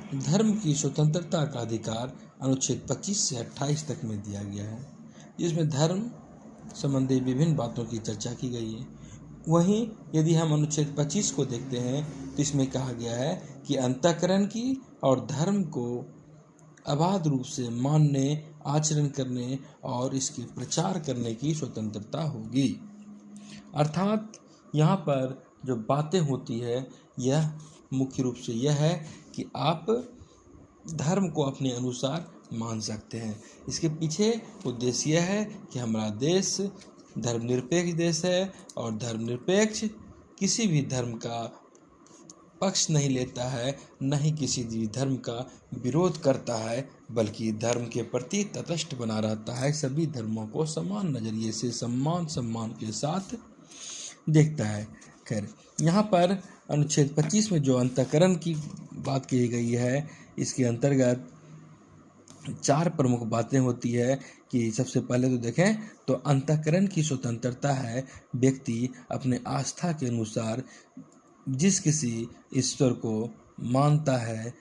धर्म की स्वतंत्रता का अधिकार अनुच्छेद 25 से 28 तक में दिया गया है, जिसमें धर्म संबंधी विभिन्न बातों की चर्चा की गई है। वहीं यदि हम अनुच्छेद 25 को देखते हैं तो इसमें कहा गया है कि अंतःकरण की और धर्म को अबाध रूप से मानने, आचरण करने और इसके प्रचार करने की स्वतंत्रता होगी। अर्थात यहाँ पर जो बातें होती है यह मुख्य रूप से यह है कि आप धर्म को अपने अनुसार मान सकते हैं। इसके पीछे उद्देश्य यह है कि हमारा देश धर्मनिरपेक्ष देश है और धर्मनिरपेक्ष किसी भी धर्म का पक्ष नहीं लेता है, न ही किसी भी धर्म का विरोध करता है, बल्कि धर्म के प्रति तटस्थ बना रहता है। सभी धर्मों को समान नज़रिए से सम्मान के साथ देखता है। खैर, यहाँ पर अनुच्छेद 25 में जो अंतःकरण की बात की गई है, इसके अंतर्गत 4 प्रमुख बातें होती है कि सबसे पहले तो देखें तो अंतःकरण की स्वतंत्रता है व्यक्ति अपने आस्था के अनुसार जिस किसी ईश्वर को मानता है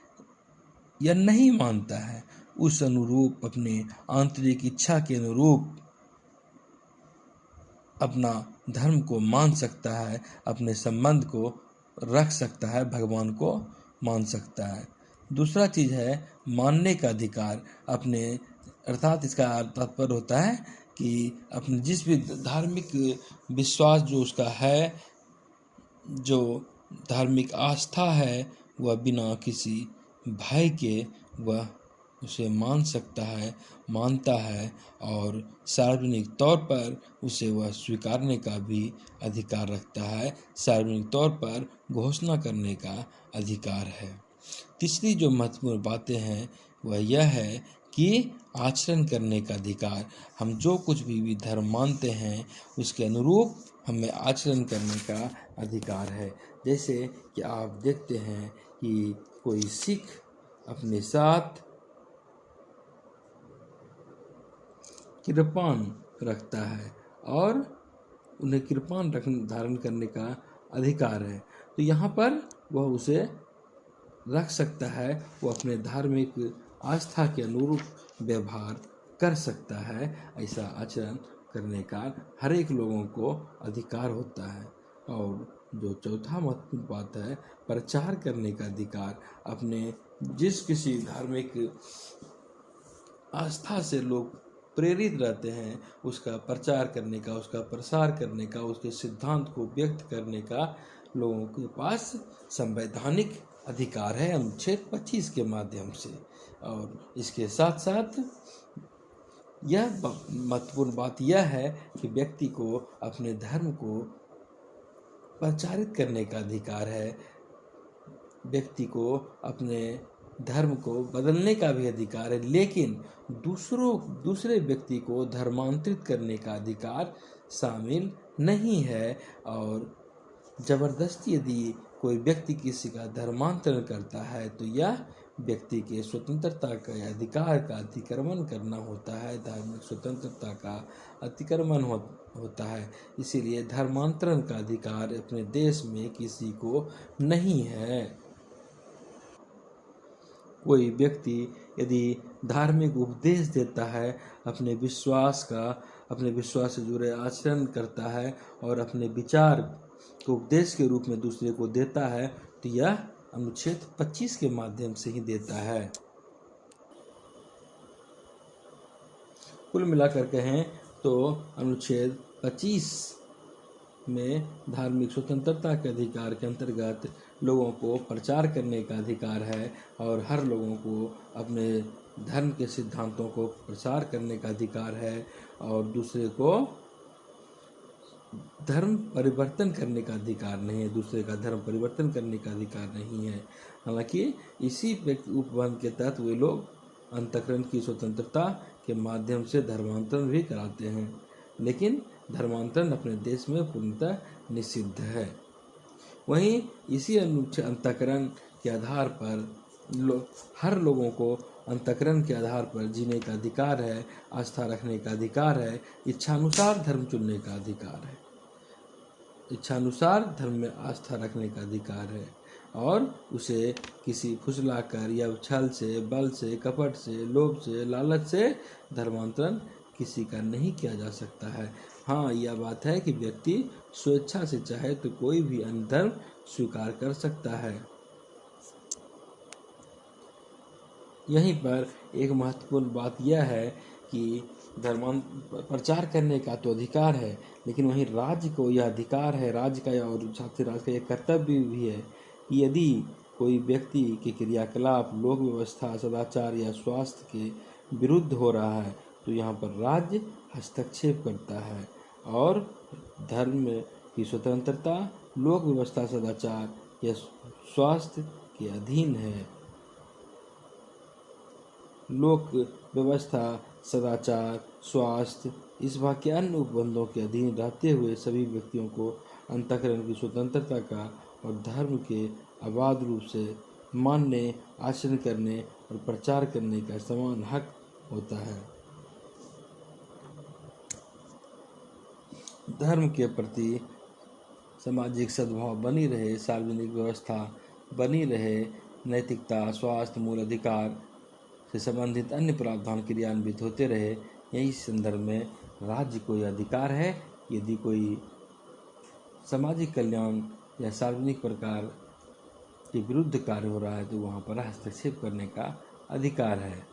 या नहीं मानता है उस अनुरूप अपने आंतरिक इच्छा के अनुरूप अपना धर्म को मान सकता है, अपने संबंध को रख सकता है, भगवान को मान सकता है। दूसरा चीज़ है मानने का अधिकार अपने, अर्थात इसका तात्पर्य होता है कि अपने जिस भी धार्मिक विश्वास जो उसका है, जो धार्मिक आस्था है, वह बिना किसी भय के वह उसे मान सकता है, मानता है और सार्वजनिक तौर पर उसे वह स्वीकारने का भी अधिकार रखता है, सार्वजनिक तौर पर घोषणा करने का अधिकार है। तीसरी जो महत्वपूर्ण बातें हैं वह यह है कि आचरण करने का अधिकार। हम जो कुछ भी धर्म मानते हैं उसके अनुरूप हमें आचरण करने का अधिकार है। जैसे कि आप देखते हैं कि कोई सिख अपने साथ कृपान रखता है और उन्हें कृपान धारण करने का अधिकार है, तो यहाँ पर वह उसे रख सकता है, वो अपने धार्मिक आस्था के अनुरूप व्यवहार कर सकता है। ऐसा आचरण करने का हर एक लोगों को अधिकार होता है। और जो चौथा महत्वपूर्ण बात है प्रचार करने का अधिकार। अपने जिस किसी धार्मिक आस्था से लोग प्रेरित रहते हैं उसका प्रचार करने का, उसका प्रसार करने का, उसके सिद्धांत को व्यक्त करने का लोगों के पास संवैधानिक अधिकार है अनुच्छेद 25 के माध्यम से। और इसके साथ साथ यह महत्वपूर्ण बात यह है कि व्यक्ति को अपने धर्म को प्रचारित करने का अधिकार है, व्यक्ति को अपने धर्म को बदलने का भी अधिकार है, लेकिन दूसरे व्यक्ति को धर्मांतरित करने का अधिकार शामिल नहीं है। और जबरदस्ती यदि कोई व्यक्ति किसी का धर्मांतरण करता है तो यह व्यक्ति के स्वतंत्रता का अधिकार का अतिक्रमण करना होता है, धार्मिक स्वतंत्रता का अतिक्रमण होता है। इसीलिए धर्मांतरण का अधिकार अपने देश में किसी को नहीं है। कोई व्यक्ति यदि धार्मिक उपदेश देता है, अपने विश्वास से जुड़े आचरण करता है और अपने विचार को उपदेश के रूप में दूसरे को देता है, तो यह अनुच्छेद 25 के माध्यम से ही देता है। कुल मिलाकर कहें तो अनुच्छेद 25 में धार्मिक स्वतंत्रता के अधिकार के अंतर्गत लोगों को प्रचार करने का अधिकार है और हर लोगों को अपने धर्म के सिद्धांतों को प्रसार करने का अधिकार है और दूसरे को धर्म परिवर्तन करने का अधिकार नहीं है, दूसरे का धर्म परिवर्तन करने का अधिकार नहीं है। हालांकि इसी उपबंध के तहत वे लोग अंतःकरण की स्वतंत्रता के माध्यम से धर्मांतरण भी कराते हैं, लेकिन धर्मांतरण अपने देश में पूर्णतः निषिद्ध है। वहीं इसी अंतःकरण के आधार पर हर लोगों को अंतःकरण के आधार पर जीने का अधिकार है, आस्था रखने का अधिकार है, इच्छानुसार धर्म चुनने का अधिकार है, इच्छानुसार धर्म में आस्था रखने का अधिकार है। और उसे किसी फुसलाकर या छल से, बल से, कपट से, लोभ से, लालच से धर्मांतरण किसी का नहीं किया जा सकता है। हाँ, यह बात है कि व्यक्ति स्वेच्छा से चाहे तो कोई भी अन्य धर्म स्वीकार कर सकता है। यहीं पर एक महत्वपूर्ण बात यह है कि प्रचार करने का तो अधिकार है, लेकिन वहीं राज्य को यह अधिकार है, राज्य का और साथ ही राज्य का यह कर्तव्य भी है कि यदि कोई व्यक्ति के क्रियाकलाप लोक व्यवस्था, सदाचार या स्वास्थ्य के विरुद्ध हो रहा है तो यहाँ पर राज्य हस्तक्षेप करता है और धर्म की स्वतंत्रता लोक व्यवस्था, सदाचार या स्वास्थ्य के अधीन है। लोक व्यवस्था, सदाचार, स्वास्थ्य इस भाग के अन्य उपबंधों के अधीन रहते हुए सभी व्यक्तियों को अंतःकरण की स्वतंत्रता का और धर्म के अबाध रूप से मानने, आचरण करने और प्रचार करने का समान हक होता है। धर्म के प्रति सामाजिक सद्भाव बनी रहे, सार्वजनिक व्यवस्था बनी रहे, नैतिकता, स्वास्थ्य, मूल अधिकार से संबंधित अन्य प्रावधान क्रियान्वित होते रहे। यही संदर्भ में राज्य को यह अधिकार है, यदि कोई सामाजिक कल्याण या सार्वजनिक प्रकार के विरुद्ध कार्य हो रहा है तो वहाँ पर हस्तक्षेप करने का अधिकार है।